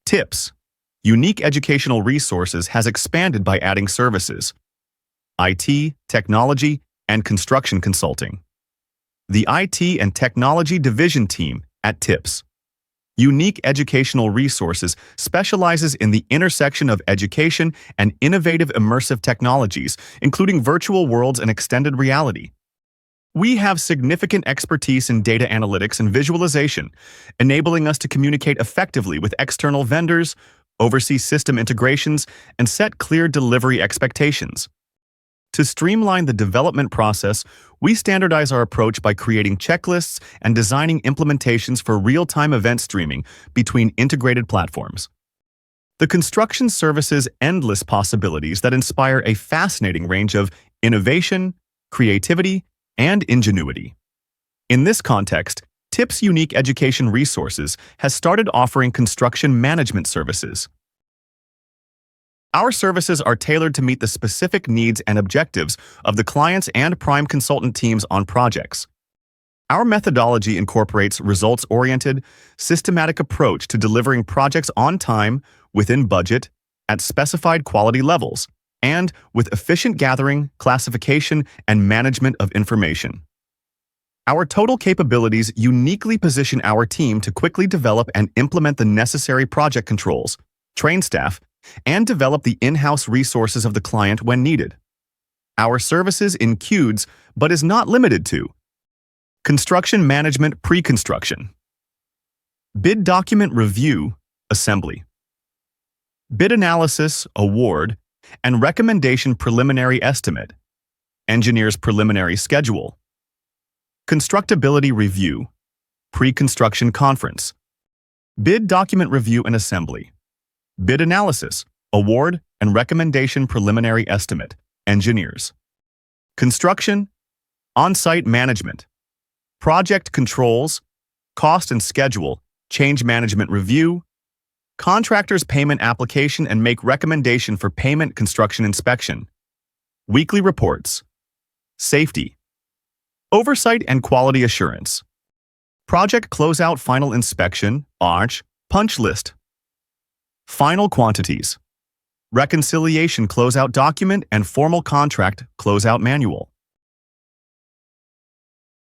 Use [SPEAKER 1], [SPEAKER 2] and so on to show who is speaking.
[SPEAKER 1] Tips. Unique educational resources has expanded by adding services, IT, technology, and construction consulting. The IT and Technology Division team at TIPS. Unique Educational Resources specializes in the intersection of education and innovative immersive technologies, including virtual worlds and extended reality. We have significant expertise in data analytics and visualization, enabling us to communicate effectively with external vendors, oversee system integrations, and set clear delivery expectations. To streamline the development process, we standardize our approach by creating checklists and designing implementations for real-time event streaming between integrated platforms. The construction services endless possibilities that inspire a fascinating range of innovation, creativity, and ingenuity. In this context, TIPS Unique Education Resources has started offering construction management services. Our services are tailored to meet the specific needs and objectives of the clients and prime consultant teams on projects. Our methodology incorporates results-oriented, systematic approach to delivering projects on time, within budget, at specified quality levels, and with efficient gathering, classification, and management of information. Our total capabilities uniquely position our team to quickly develop and implement the necessary project controls, train staff, and develop the in-house resources of the client when needed. Our services includes, but is not limited to, construction management pre-construction, bid document review, assembly, bid analysis, award, and recommendation preliminary estimate, engineer's preliminary schedule, constructability review, pre-construction conference, bid document review and assembly, bid analysis, award, and recommendation preliminary estimate, engineers, construction, on-site management, project controls, cost and schedule, change management review, contractor's payment application and make recommendation for payment construction inspection, weekly reports, safety, oversight and quality assurance, project closeout final inspection, punch list, final quantities, reconciliation closeout document and formal contract closeout manual.